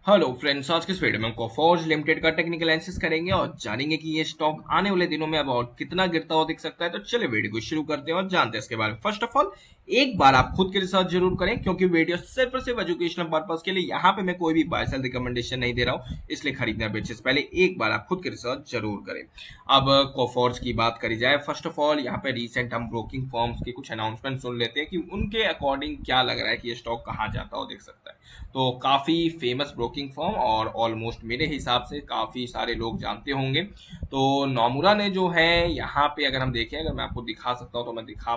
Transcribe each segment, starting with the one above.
Hello friends, आज के इस वीडियो में हम कोफोर्ज लिमिटेड का टेक्निकल एनालिसिस करेंगे और जानेंगे कि ये स्टॉक आने वाले दिनों में अब और कितना गिरता हुआ दिख सकता है। तो चलिए वीडियो को शुरू करते हैं और जानते हैं इसके बारे में। फर्स्ट ऑफ ऑल, एक बार आप खुद के रिसर्च जरूर करें, क्योंकि वीडियो सिर्फ और सिर्फ एजुकेशनल पर्पज के लिए, यहाँ पे मैं कोई भी बाय सेल रिकमेंडेशन नहीं दे रहा हूँ, इसलिए खरीदना बेचने से पहले एक बार आप खुद के रिसर्च जरूर करें। अब कोफोर्ज की बात करी जाए, फर्स्ट ऑफ ऑल यहाँ पे रिसेंट हम ब्रोकिंग फर्म्स की कुछ अनाउंसमेंट सुन लेते हैं कि उनके अकॉर्डिंग क्या लग रहा है कि ये स्टॉक कहाँ जाता हो दिख सकता है। तो काफी फेमस ब्रोकिंग फर्म और ऑलमोस्ट मेरे हिसाब से काफी सारे लोग जानते होंगे। तो नोमुरा ने जो है यहाँ पे, अगर हम देखें, अगर मैं आपको दिखा सकता हूँ तो मैं दिखा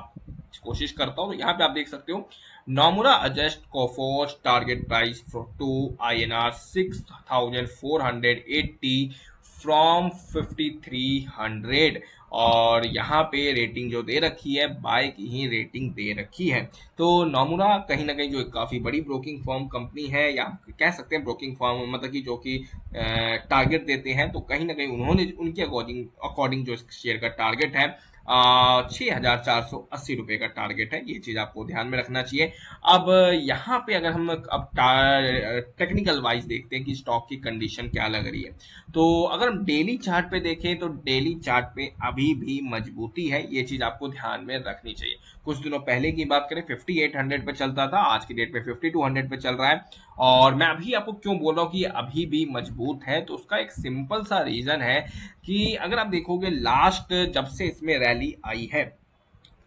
कोशिश करता हूँ। तो यहाँ पे आप देख सकते हो, Nomura adjust Coforge target price to INR 6,480 from 5,300, और यहाँ पे रेटिंग जो दे रखी है, बाय की ही रेटिंग दे रखी है। तो नोमुरा कहीं ना कहीं जो एक काफी बड़ी ब्रोकिंग फर्म कंपनी है, या कह सकते हैं ब्रोकिंग फर्म, मतलब कि जो कि टारगेट देते हैं, तो कहीं ना कहीं उन्होंने उनके अकॉर्डिंग अकॉर्डिंग जो शेयर का टारगेट है 6,480 रुपए का टारगेट है। ये चीज आपको ध्यान में रखना चाहिए। अब यहाँ पे अगर हम अब टेक्निकल वाइज देखते हैं कि स्टॉक की कंडीशन क्या लग रही है, तो अगर हम डेली चार्ट पे देखें तो डेली चार्ट पे अभी भी मजबूती है। ये चीज आपको ध्यान में रखनी चाहिए। कुछ दिनों पहले की बात करें 5800 पे चलता था, आज की डेट पे 5200 पे चल रहा है। और मैं अभी आपको क्यों बोल रहा हूँ कि अभी भी मजबूत है, तो उसका एक सिंपल सा रीजन है कि अगर आप देखोगे लास्ट जब से इसमें रैली आई है,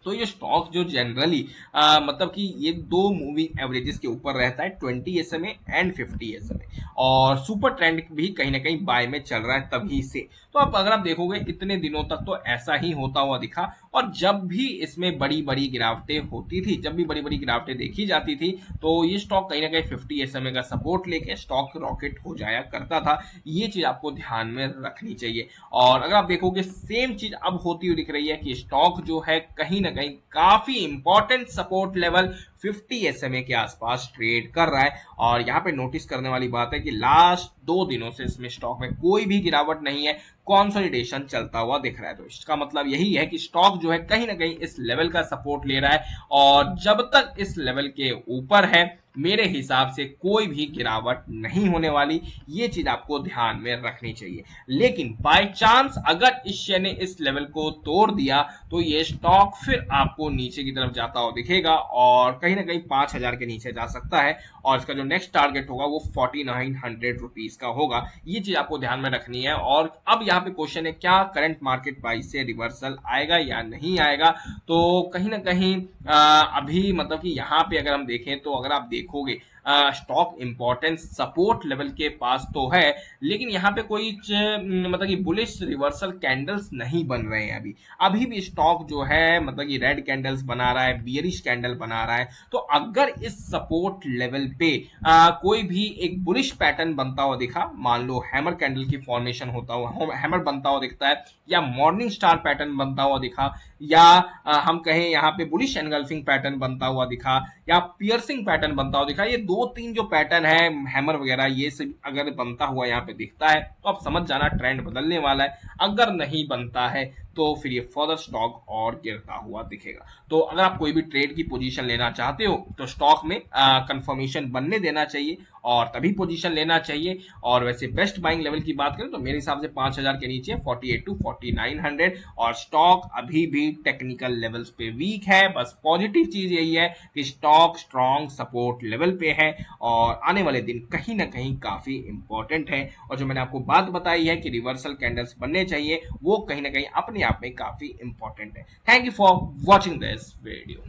तो ये स्टॉक जो जनरली मतलब कि ये दो मूविंग एवरेजेस के ऊपर रहता है, 20 SMA एंड 50 SMA, और सुपर ट्रेंड भी कहीं ना कहीं बाय में चल रहा है तभी से। तो अब अगर आप देखोगे इतने दिनों तक तो ऐसा ही होता हुआ दिखा, और जब भी इसमें बड़ी बड़ी गिरावटें होती थी, जब भी बड़ी बड़ी गिरावटें देखी जाती थी, तो ये स्टॉक कहीं ना कहीं 50 SMA का सपोर्ट लेके स्टॉक रॉकेट हो जाया करता था। ये चीज आपको ध्यान में रखनी चाहिए। और अगर आप देखोगे सेम चीज अब होती हुई दिख रही है कि स्टॉक जो है कहीं ना कहीं काफी इंपॉर्टेंट सपोर्ट लेवल 50 SMA के आसपास ट्रेड कर रहा है। और यहाँ पे नोटिस करने वाली बात है कि लास्ट 2 दिनों से इसमें स्टॉक में कोई भी गिरावट नहीं है, कंसोलिडेशन चलता हुआ दिख रहा है। तो इसका मतलब यही है कि स्टॉक जो है कहीं ना कहीं इस लेवल का सपोर्ट ले रहा है, और जब तक इस लेवल के ऊपर है, मेरे हिसाब से कोई भी गिरावट नहीं होने वाली। ये चीज आपको ध्यान में रखनी चाहिए। लेकिन बाय चांस अगर इस शेयर ने इस लेवल को तोड़ दिया, तो ये स्टॉक फिर आपको नीचे की तरफ जाता हुआ दिखेगा, और कहीं ना कहीं 5,000 के नीचे जा सकता है। और इसका जो नेक्स्ट टारगेट होगा वो 4,900 रुपीज का होगा। ये चीज आपको ध्यान में रखनी है। और अब यहाँ पे क्वेश्चन है, क्या करंट मार्केट प्राइस से रिवर्सल आएगा या नहीं आएगा। तो कहीं ना कहीं अभी मतलब कि यहाँ पे अगर हम देखें, तो अगर आप देखोगे स्टॉक इंपॉर्टेंस सपोर्ट लेवल के पास तो है, लेकिन यहाँ पे कोई मतलब कि बुलिश रिवर्सल कैंडल्स नहीं बन रहे हैं अभी। अभी भी स्टॉक जो है मतलब कि रेड कैंडल्स बना रहा है, बियरिश कैंडल बना रहा है। तो अगर इस सपोर्ट लेवल पे कोई भी एक बुलिश पैटर्न बनता हुआ दिखा, मान लो हैमर कैंडल की फॉर्मेशन होता हुआ, हैमर बनता हुआ दिखता है, या मॉर्निंग स्टार पैटर्न बनता हुआ दिखा, या हम कहें यहाँ पे बुलिश एनगल्फिंग पैटर्न बनता हुआ दिखा, या पियर्सिंग पैटर्न बनता हुआ दिखा, ये 2-3 जो पैटर्न है हैमर वगैरह, ये सब अगर बनता हुआ यहाँ पे दिखता है, तो आप समझ जाना ट्रेंड बदलने वाला है। अगर नहीं बनता है तो फिर ये फर्दर स्टॉक और गिरता हुआ दिखेगा। तो अगर आप कोई भी ट्रेड की पोजीशन लेना चाहते हो, तो स्टॉक में कंफर्मेशन बनने देना चाहिए और तभी पोजीशन लेना चाहिए। और वैसे बेस्ट बाइंग लेवल की बात करें तो मेरे हिसाब से 5,000 के नीचे 48 टू 4900, और स्टॉक अभी भी टेक्निकल लेवल्स पे वीक है। बस पॉजिटिव चीज यही है कि स्टॉक स्ट्रॉन्ग सपोर्ट लेवल पे है, और आने वाले दिन कहीं ना कहीं काफी इंपॉर्टेंट है। और जो मैंने आपको बात बताई है कि रिवर्सल कैंडल्स बनने चाहिए, वो कहीं ना कहीं अपने आप में काफी इंपॉर्टेंट है। Thank you for watching this video.